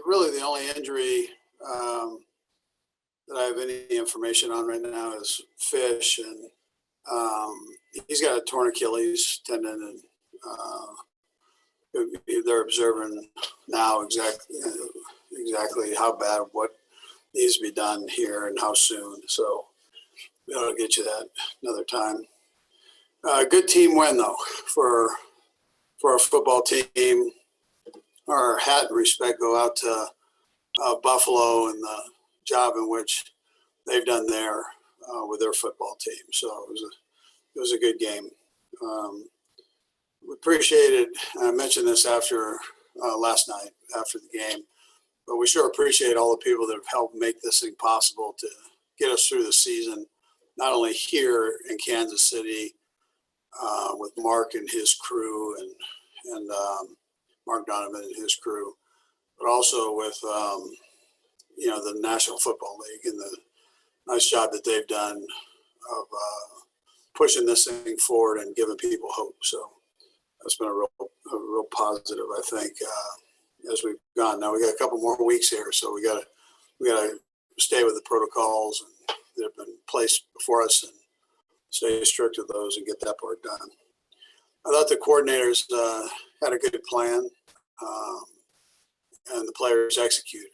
really the only injury that I have any information on right now is Fish, and he's got a torn Achilles tendon, and they're observing now exactly how bad, what needs to be done here, and how soon. So I'll get you that another time. Good team win though for our football team. Our hat and respect go out to Buffalo and the job in which they've done there with their football team. So it was a good game. We appreciated. I mentioned this after last night after the game, but we sure appreciate all the people that have helped make this thing possible to get us through the season, not only here in Kansas City with Mark and his crew and Mark Donovan and his crew, but also with the National Football League and the nice job that they've done of pushing this thing forward and giving people hope. So that's been a real positive, I think, as we've gone. Now we got a couple more weeks here, so we got to stay with the protocols that have been placed before us and stay strict with those and get that part done. I thought the coordinators had a good plan, and the players executed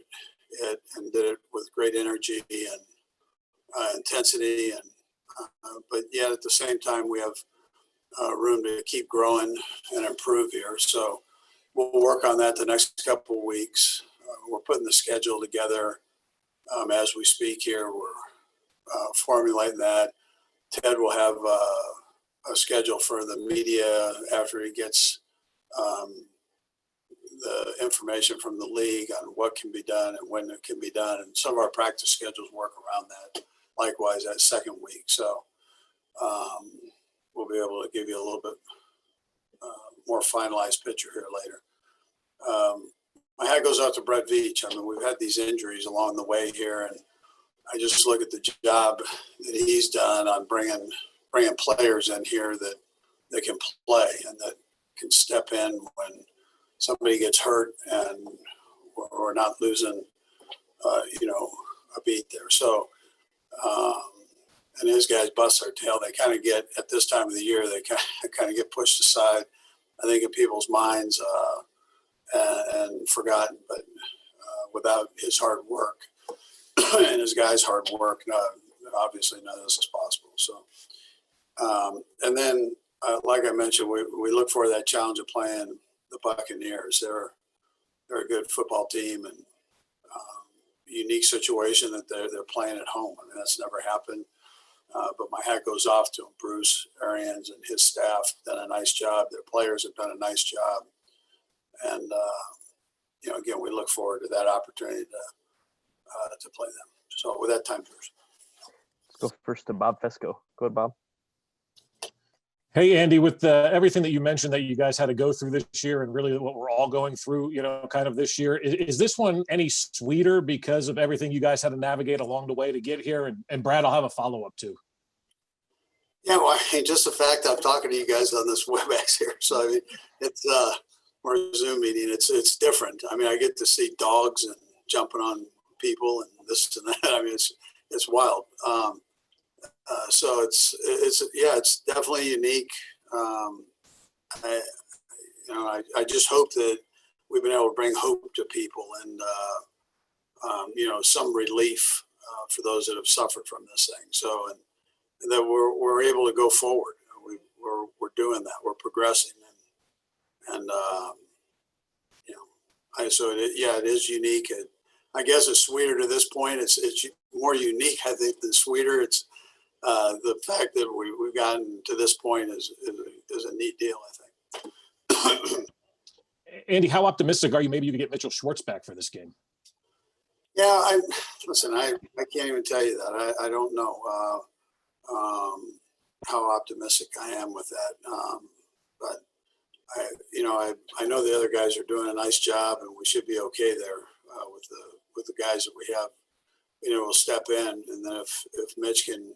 it and did it with great energy and intensity, but yet at the same time we have room to keep growing and improve here. So we'll work on that the next couple of weeks. We're putting the schedule together as we speak here. We're formulating that. Ted will have a schedule for the media after he gets the information from the league on what can be done and when it can be done. And some of our practice schedules work around that. Likewise, that second week. So we'll be able to give you a little bit more finalized picture here later. My hat goes out to Brett Veach. I mean, we've had these injuries along the way here, and I just look at the job that he's done on bringing players in here that can play and that can step in when somebody gets hurt and we're not losing, a beat there. So, and his guys bust their tail. They kind of get, at this time of the year, they kind of get pushed aside, I think, in people's minds and forgotten. But without his hard work and his guys' hard work, obviously none of this is possible. So, and then, like I mentioned, we look for that challenge of playing the Buccaneers. They're a good football team and unique situation that they're playing at home. I mean, that's never happened. But my hat goes off to Bruce Arians and his staff. Done a nice job. Their players have done a nice job. And, again, we look forward to that opportunity to play them. So with that, time first. Let's go first to Bob Fesco. Go ahead, Bob. Hey, Andy, with everything that you mentioned that you guys had to go through this year and really what we're all going through, kind of this year, is this one any sweeter because of everything you guys had to navigate along the way to get here? And Brad, I'll have a follow-up too. Yeah, well, just the fact I'm talking to you guys on this WebEx here. So, I mean, it's or a Zoom meeting. It's different. I mean, I get to see dogs and jumping on people and this and that. I mean, it's wild. So it's definitely unique. I just hope that we've been able to bring hope to people and some relief for those that have suffered from this thing. So and that we're able to go forward. We're doing that. We're progressing and it is unique. I guess it's sweeter to this point. It's more unique, I think, than sweeter. It's the fact that we've gotten to this point is a neat deal, I think. Andy, how optimistic are you maybe you can get Mitchell Schwartz back for this game? Yeah, I can't even tell you that. I don't know how optimistic I am with that. But I know the other guys are doing a nice job, and we should be okay there with the guys that we have. Will step in, and then if Mitch can.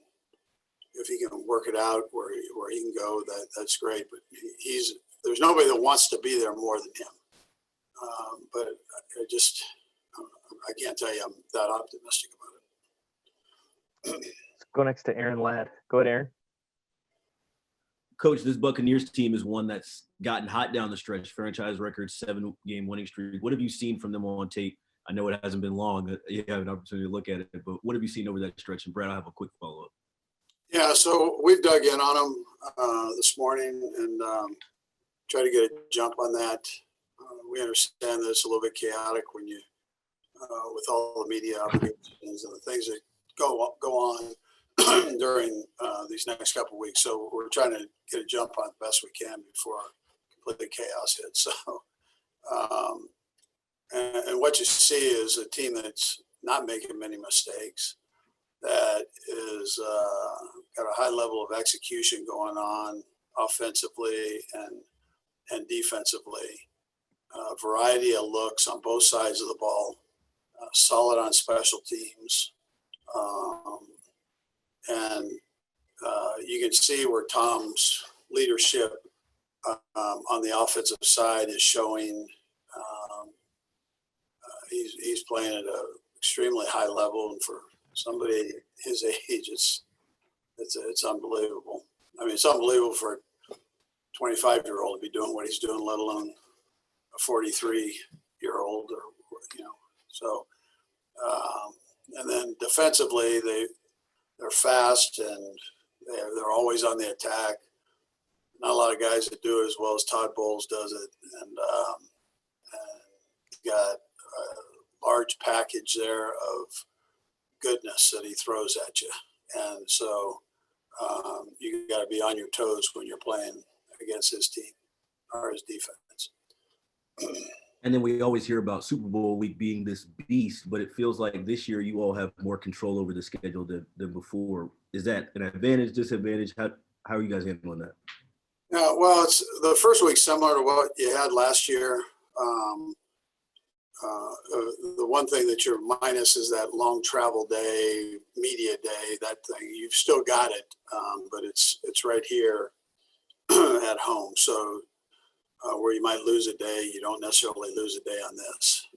If he can work it out where he can go, that's great. But there's nobody that wants to be there more than him. But I can't tell you I'm that optimistic about it. Let's go next to Aaron Ladd. Go ahead, Aaron. Coach, this Buccaneers team is one that's gotten hot down the stretch. Franchise record, 7-game winning streak. What have you seen from them on tape? I know it hasn't been long that you have an opportunity to look at it, but what have you seen over that stretch? And Brad, I'll have a quick follow-up. Yeah, so we've dug in on them this morning and try to get a jump on that. We understand that it's a little bit chaotic when you, with all the media obligations and the things that go on during these next couple of weeks. So we're trying to get a jump on the best we can before complete chaos hits. So, and what you see is a team that's not making many mistakes, that is got a high level of execution going on offensively and defensively. Variety of looks on both sides of the ball, solid on special teams. And you can see where Tom's leadership on the offensive side is showing. He's playing at an extremely high level, and for somebody his age, it's unbelievable. I mean, it's unbelievable for a 25-year-old to be doing what he's doing, let alone a 43-year-old, or So, and then defensively, they're fast and they're always on the attack. Not a lot of guys that do it as well as Todd Bowles does it, and got a large package there of goodness that he throws at you. And so you got to be on your toes when you're playing against his team or his defense. And then we always hear about Super Bowl week being this beast, but it feels like this year you all have more control over the schedule than before. Is that an advantage, disadvantage? How are you guys handling that? Yeah, well, it's the first week similar to what you had last year. The one thing that you're minus is that long travel day, media day, that thing. You've still got it, but it's right here at home. So where you might lose a day, you don't necessarily lose a day on this.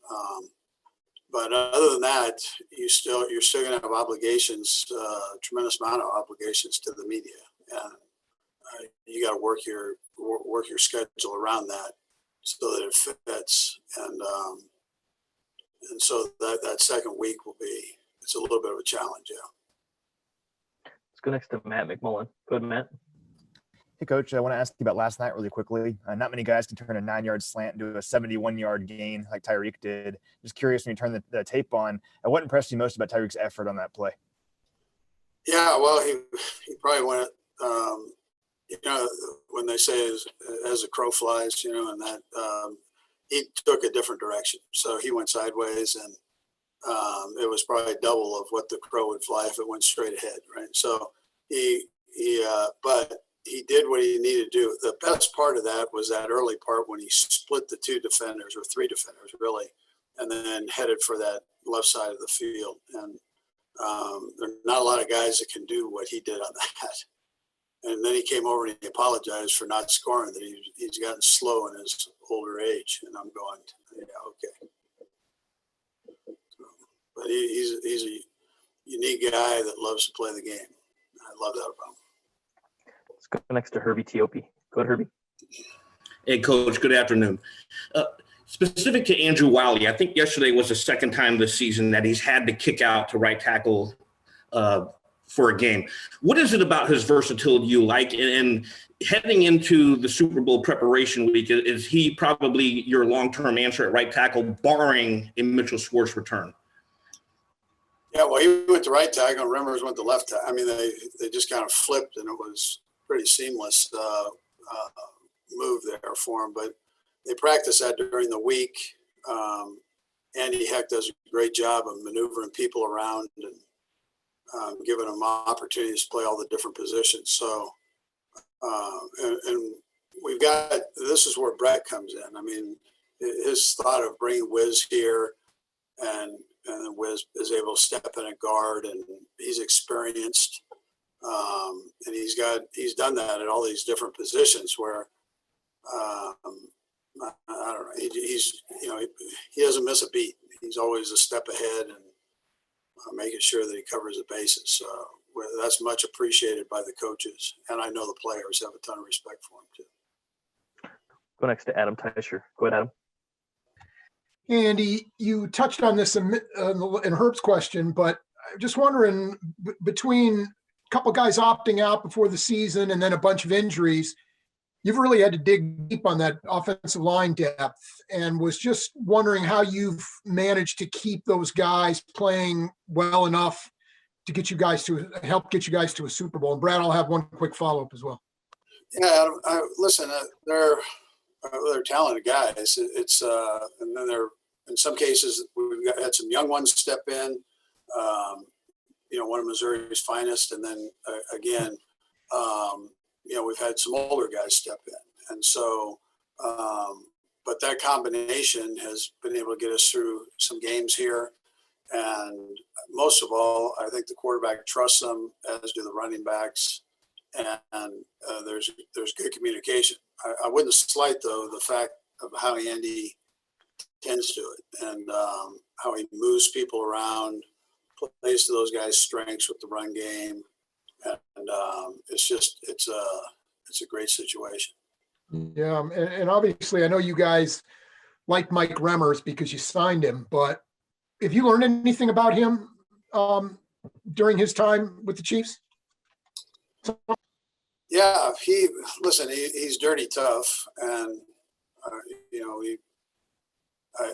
But other than that, you're still going to have obligations, a tremendous amount of obligations to the media, and you got to work your schedule around that so that it fits. And so that second week it's a little bit of a challenge, yeah. Let's go next to Matt McMullen. Go ahead, Matt. Hey, Coach, I want to ask you about last night really quickly. Not many guys can turn a 9-yard slant into a 71-yard gain like Tyreek did. Just curious, when you turn the tape on, what impressed you most about Tyreek's effort on that play? Yeah, well, he probably went, when they say as a crow flies, and that he took a different direction. So he went sideways, and it was probably double of what the crow would fly if it went straight ahead, right? So but he did what he needed to do. The best part of that was that early part when he split the two defenders, or three defenders really, and then headed for that left side of the field. And there are not a lot of guys that can do what he did on that. And then he came over and he apologized for not scoring, that he's gotten slow in his older age. And I'm going, yeah, okay. So, but he's a unique guy that loves to play the game. I love that about him. Let's go next to Herbie Teope. Go ahead, Herbie. Hey, Coach. Good afternoon. Specific to Andrew Wylie, I think yesterday was the second time this season that he's had to kick out to right tackle for a game. What is it about his versatility you like? And heading into the Super Bowl preparation week, is he probably your long-term answer at right tackle, barring a Mitchell Schwartz return? Yeah, well, he went to right tackle, and Remmers went to left tackle. I mean, they just kind of flipped, and it was pretty seamless move there for him. But they practice that during the week. Andy Heck does a great job of maneuvering people around and giving them opportunities to play all the different positions. So, and we've got, this is where Brett comes in. I mean, his thought of bringing Wiz here, and Wiz is able to step in and guard, and he's experienced. And he's done that at all these different positions where, I don't know, he doesn't miss a beat. he's always a step ahead and making sure that he covers the bases. That's much appreciated by the coaches, and I know the players have a ton of respect for him too. Go next to Adam Teicher. Go ahead, Adam. Andy, you touched on this in Herb's question, but I'm just wondering, between a couple guys opting out before the season and then a bunch of injuries, you've really had to dig deep on that offensive line depth, and was just wondering how you've managed to keep those guys playing well enough to help get you guys to a Super Bowl. And Brad, I'll have one quick follow-up as well. Yeah, listen, they're talented guys. And then in some cases we've had some young ones step in. One of Missouri's finest, and then again, we've had some older guys step in, and so. But that combination has been able to get us through some games here, and most of all, I think the quarterback trusts them, as do the running backs, and there's good communication. I wouldn't slight, though, the fact of how Andy tends to it, and how he moves people around, plays to those guys' strengths with the run game, and it's a great situation. Yeah, and obviously I know you guys like Mike Remmers because you signed him, but have you learned anything about him during his time with the Chiefs? Yeah, he's dirty tough, and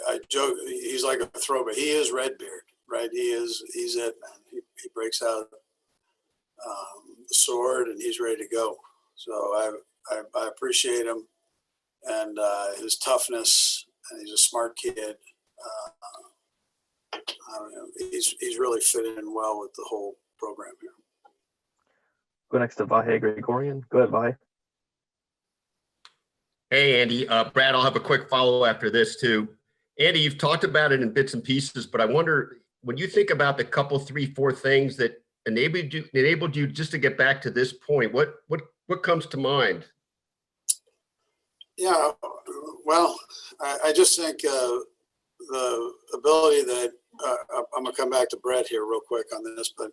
I joke he's like a throwback. He is Redbeard, right? He's it, man. He breaks out the sword and he's ready to go. So I appreciate him and his toughness, and he's a smart kid. He's really fitted in well with the whole program here. Go next to Vahe Gregorian. Go ahead, Vahe. Hey, Andy. Brad, I'll have a quick follow after this, too. Andy, you've talked about it in bits and pieces, but I wonder, when you think about the couple, 3-4 things that enabled you just to get back to this point, what comes to mind? Yeah, well, I just think the ability that I'm going to come back to Brett here real quick on this, but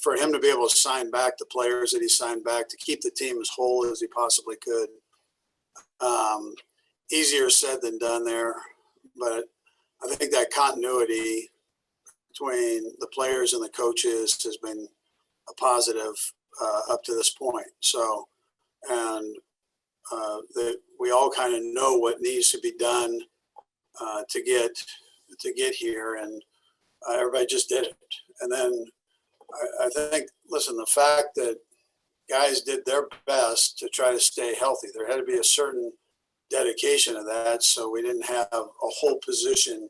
for him to be able to sign back the players that he signed back, to keep the team as whole as he possibly could. Easier said than done there, but I think that continuity between the players and the coaches has been a positive up to this point. So, and we all kind of know what needs to be done to get here, and everybody just did it. And then I think, listen, the fact that guys did their best to try to stay healthy, there had to be a certain dedication of that, so we didn't have a whole position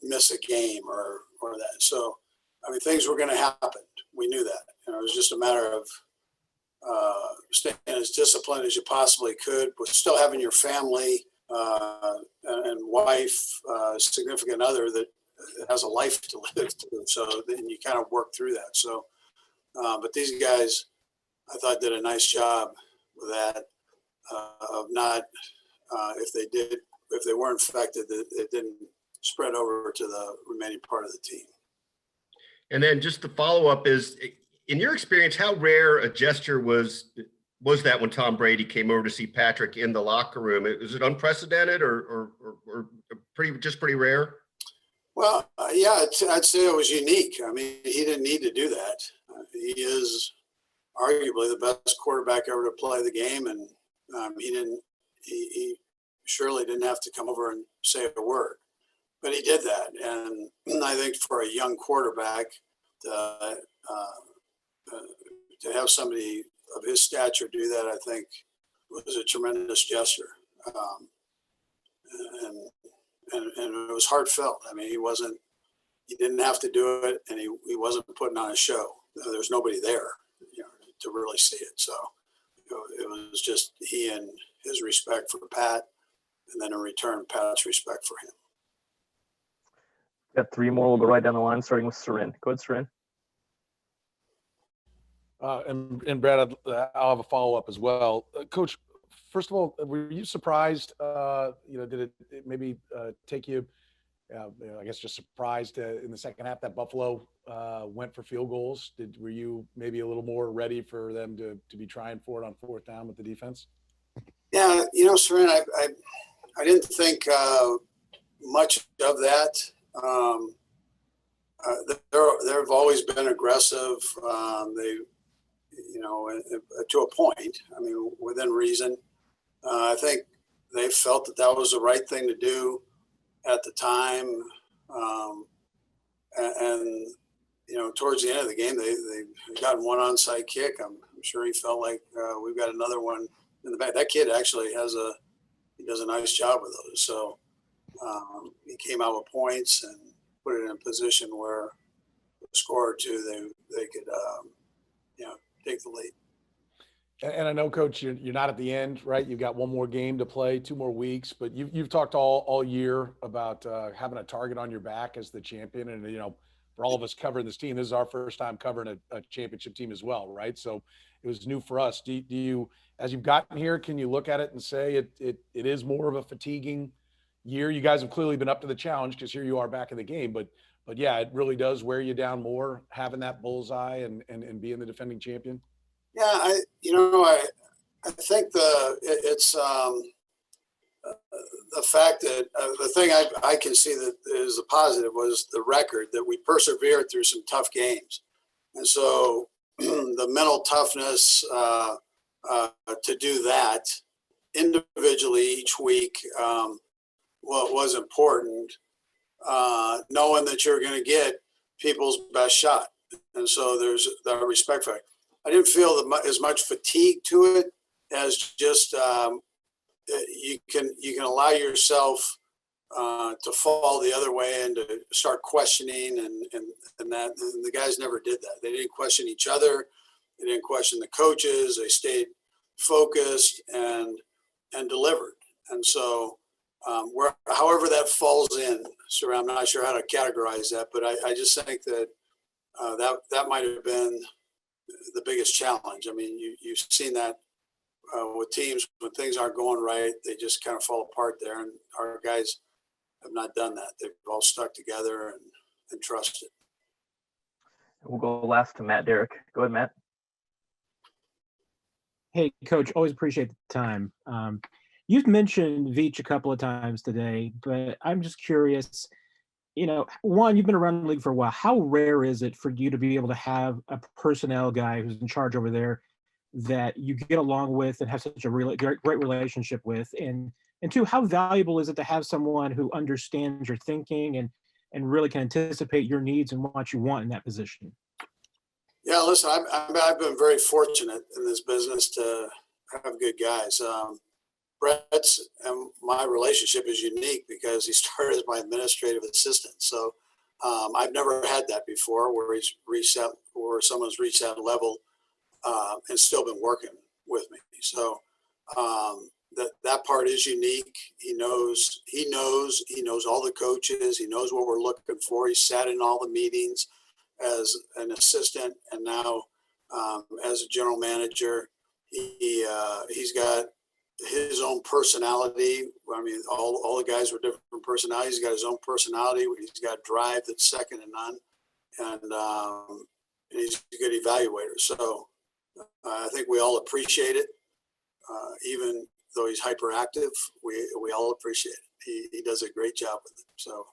miss a game or that. So, I mean, things were going to happen. We knew that. It was just a matter of staying as disciplined as you possibly could, but still having your family and wife, significant other that has a life to live through. So then you kind of work through that. So, but these guys, I thought, did a nice job with that. Of not, if they were infected, it didn't spread over to the remaining part of the team. And then just the follow-up is, in your experience, how rare a gesture was that when Tom Brady came over to see Patrick in the locker room? Is it unprecedented or pretty rare? Well, yeah, I'd say it was unique. I mean, he didn't need to do that. He is arguably the best quarterback ever to play the game, and he surely didn't have to come over and say a word, but he did that. And I think for a young quarterback to have somebody of his stature do that, I think was a tremendous gesture. And it was heartfelt. I mean, he didn't have to do it, and he wasn't putting on a show. There's nobody there, to really see it. So it was just he and his respect for Pat, and then in return, Pat's respect for him. Got 3 more. We'll go right down the line, starting with Sarin. Go ahead, Sarin. And Brad, I'll have a follow-up as well. Coach, first of all, were you surprised, did it maybe take you I guess just surprised in the second half that Buffalo went for field goals. Were you maybe a little more ready for them to be trying for it on fourth down with the defense? Yeah, Sarin, I didn't think much of that. They've always been aggressive. They, to a point. I mean, within reason. I think they felt that was the right thing to do at the time. And towards the end of the game, they got one onside kick. I'm sure he felt like we've got another one in the back. That kid actually he does a nice job with those. So he came out with points and put it in a position where a score or two, they could, take the lead. And I know, Coach, you're not at the end, right? You've got one more game to play, 2 more weeks, but you've talked all year about having a target on your back as the champion. And, for all of us covering this team, this is our first time covering a championship team as well, right? So it was new for us. Do you, as you've gotten here, can you look at it and say it is more of a fatiguing year? You guys have clearly been up to the challenge because here you are back in the game, but yeah, it really does wear you down more having that bullseye and being the defending champion. Yeah, I think it's the fact that the thing I can see that is a positive was the record that we persevered through some tough games, and so the mental toughness to do that individually each week was important, knowing that you're going to get people's best shot, and so there's the respect for it. I didn't feel as much fatigue to it as just you can allow yourself to fall the other way and to start questioning and that. And the guys never did that. They didn't question each other. They didn't question the coaches. They stayed focused and delivered. And so however that falls in, so I'm not sure how to categorize that, but I just think that that might have been the biggest challenge. I mean, you've seen that with teams when things aren't going right, they just kind of fall apart there. And our guys have not done that. They've all stuck together and trusted. We'll go last to Matt Derrick. Go ahead, Matt. Hey, Coach, always appreciate the time. You've mentioned Veach a couple of times today, but I'm just curious, one, you've been around the league for a while. How rare is it for you to be able to have a personnel guy who's in charge over there that you get along with and have such a really great relationship with? And two, how valuable is it to have someone who understands your thinking and really can anticipate your needs and what you want in that position? Yeah, listen, I've been very fortunate in this business to have good guys. Brett's and my relationship is unique because he started as my administrative assistant. So I've never had that before where someone's reached that level and still been working with me. So that part is unique. He knows all the coaches. He knows what we're looking for. He sat in all the meetings as an assistant, and now as a general manager. He's got his own personality. I mean, all the guys were different personalities. He's got his own personality. He's got drive that's second to none, and he's a good evaluator. So I think we all appreciate it, even though he's hyperactive. We all appreciate it. He does a great job with it. So